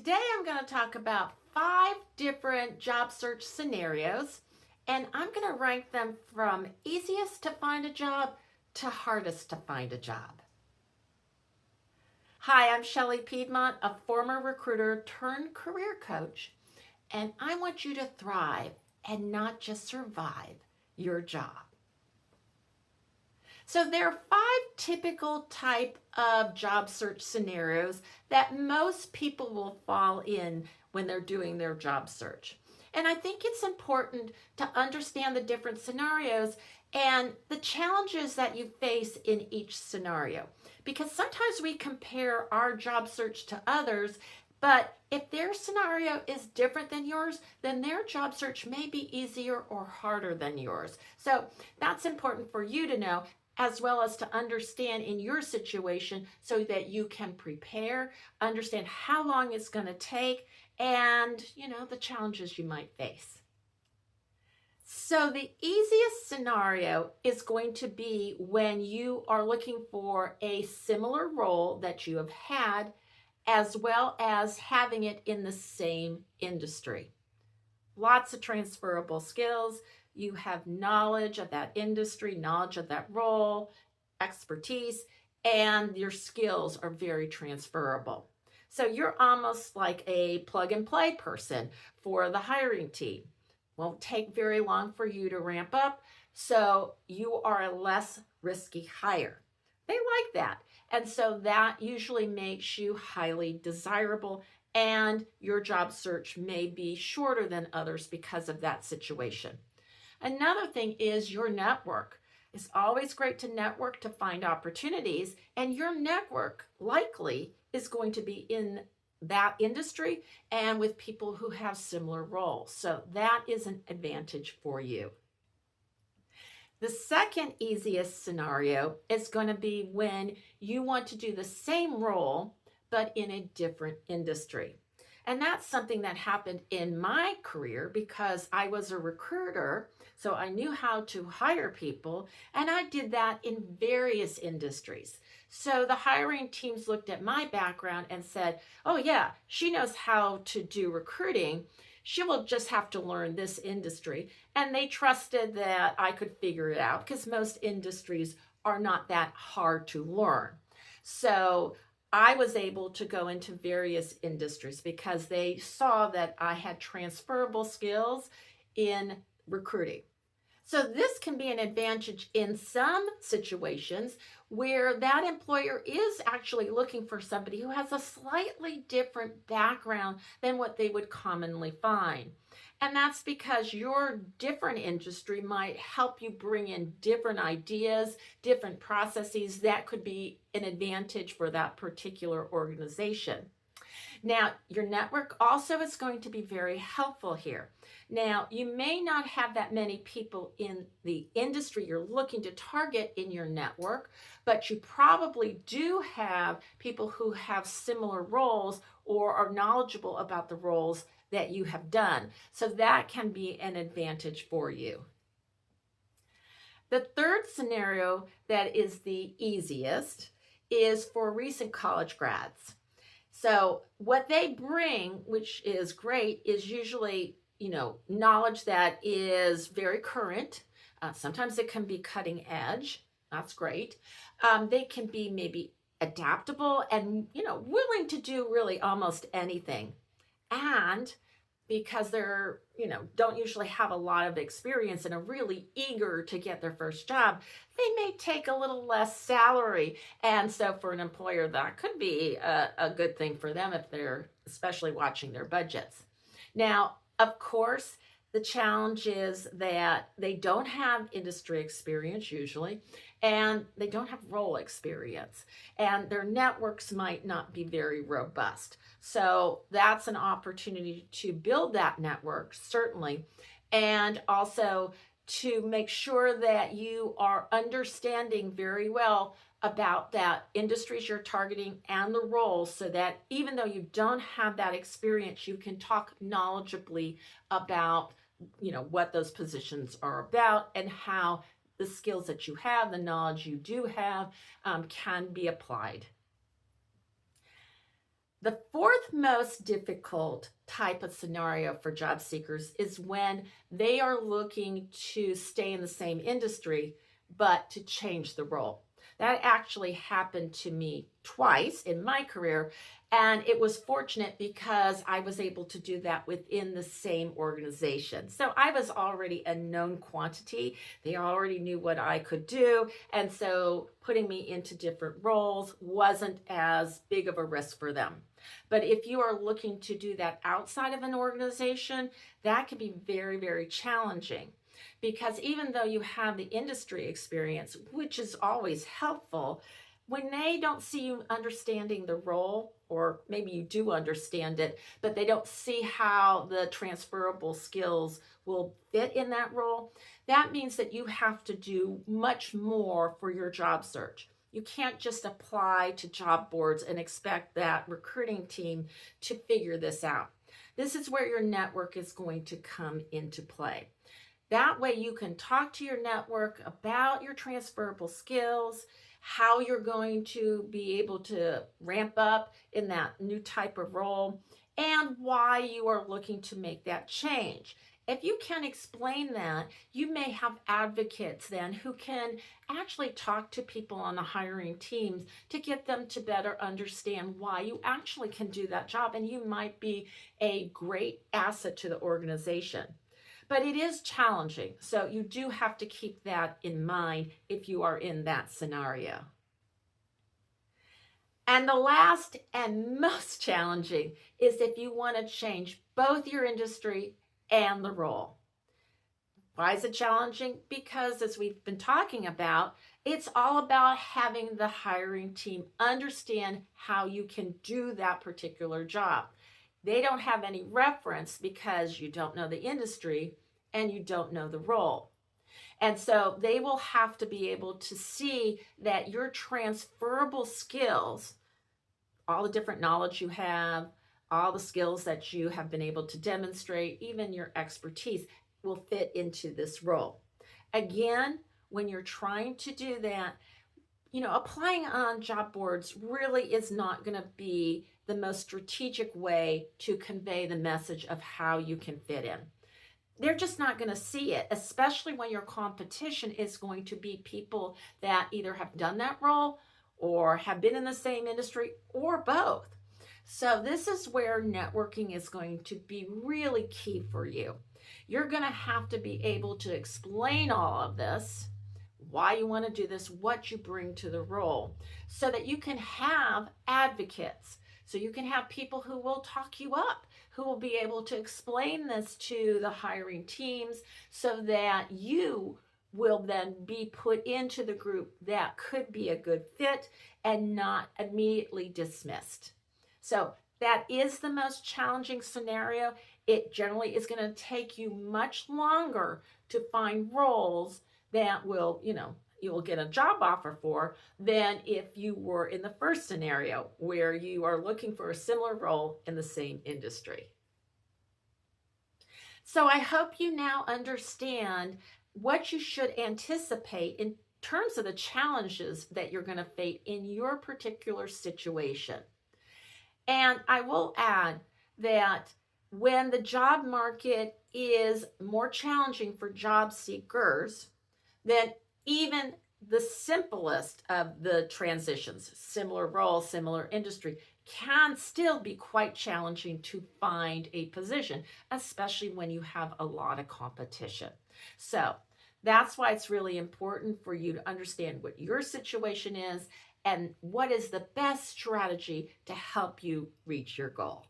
Today I'm going to talk about 5 different job search scenarios, and I'm going to rank them from easiest to find a job to hardest to find a job. Hi, I'm Shelley Piedmont, a former recruiter turned career coach, and I want you to thrive and not just survive your job. So there are 5 typical type of job search scenarios that most people will fall in when they're doing their job search. And I think it's important to understand the different scenarios and the challenges that you face in each scenario. Because sometimes we compare our job search to others, but if their scenario is different than yours, then their job search may be easier or harder than yours. So that's important for you to know, as well as to understand in your situation so that you can prepare, understand how long it's going to take, and the challenges you might face. So the easiest scenario is going to be when you are looking for a similar role that you have had, as well as having it in the same industry. Lots of transferable skills. You have knowledge of that industry, knowledge of that role, expertise, and your skills are very transferable. So you're almost like a plug and play person for the hiring team. Won't take very long for you to ramp up, so you are a less risky hire. They like that. And so that usually makes you highly desirable, and your job search may be shorter than others because of that situation. Another thing is your network. It's always great to network to find opportunities, and your network likely is going to be in that industry and with people who have similar roles. So that is an advantage for you. The second easiest scenario is going to be when you want to do the same role, but in a different industry. And that's something that happened in my career because I was a recruiter, so I knew how to hire people, and I did that in various industries. So the hiring teams looked at my background and said, oh yeah, she knows how to do recruiting. She will just have to learn this industry. And they trusted that I could figure it out because most industries are not that hard to learn. So I was able to go into various industries because they saw that I had transferable skills in recruiting. So this can be an advantage in some situations where that employer is actually looking for somebody who has a slightly different background than what they would commonly find. And that's because your different industry might help you bring in different ideas, different processes that could be an advantage for that particular organization. Now, your network also is going to be very helpful here. Now, you may not have that many people in the industry you're looking to target in your network, but you probably do have people who have similar roles or are knowledgeable about the roles that you have done. So that can be an advantage for you. The third scenario that is the easiest is for recent college grads. So what they bring, which is great, is usually, knowledge that is very current. Sometimes it can be cutting edge. That's great. They can be maybe adaptable and, willing to do really almost anything. And because they're, don't usually have a lot of experience and are really eager to get their first job, they may take a little less salary. And so for an employer, that could be a good thing for them if they're especially watching their budgets. Now, of course, the challenge is that they don't have industry experience usually, and they don't have role experience, and their networks might not be very robust. So that's an opportunity to build that network, certainly, and also to make sure that you are understanding very well about that industries you're targeting and the roles, so that even though you don't have that experience, you can talk knowledgeably about what those positions are about and how the skills that you have, the knowledge you do have, can be applied. The fourth most difficult type of scenario for job seekers is when they are looking to stay in the same industry, but to change the role. That actually happened to me twice in my career, and it was fortunate because I was able to do that within the same organization. So I was already a known quantity. They already knew what I could do, and so putting me into different roles wasn't as big of a risk for them. But if you are looking to do that outside of an organization, that can be very, very challenging because even though you have the industry experience, which is always helpful, when they don't see you understanding the role, or maybe you do understand it, but they don't see how the transferable skills will fit in that role, that means that you have to do much more for your job search. You can't just apply to job boards and expect that recruiting team to figure this out. This is where your network is going to come into play. That way you can talk to your network about your transferable skills, how you're going to be able to ramp up in that new type of role, and why you are looking to make that change. If you can explain that, you may have advocates then who can actually talk to people on the hiring teams to get them to better understand why you actually can do that job, and you might be a great asset to the organization. But it is challenging, so you do have to keep that in mind if you are in that scenario. And the last and most challenging is if you want to change both your industry and the role. Why is it challenging? Because as we've been talking about, it's all about having the hiring team understand how you can do that particular job. They don't have any reference because you don't know the industry and you don't know the role. And so they will have to be able to see that your transferable skills, all the different knowledge you have, all the skills that you have been able to demonstrate, even your expertise, will fit into this role. Again, when you're trying to do that, applying on job boards really is not going to be the most strategic way to convey the message of how you can fit in. They're just not going to see it, especially when your competition is going to be people that either have done that role or have been in the same industry or both. So this is where networking is going to be really key for you. You're going to have to be able to explain all of this, why you want to do this, what you bring to the role, so that you can have advocates. So you can have people who will talk you up, who will be able to explain this to the hiring teams so that you will then be put into the group that could be a good fit and not immediately dismissed. So that is the most challenging scenario. It generally is going to take you much longer to find roles that will, you will get a job offer for than if you were in the first scenario where you are looking for a similar role in the same industry. So I hope you now understand what you should anticipate in terms of the challenges that you're going to face in your particular situation. And I will add that when the job market is more challenging for job seekers, then even the simplest of the transitions, similar role, similar industry, can still be quite challenging to find a position, especially when you have a lot of competition. So that's why it's really important for you to understand what your situation is and what is the best strategy to help you reach your goal.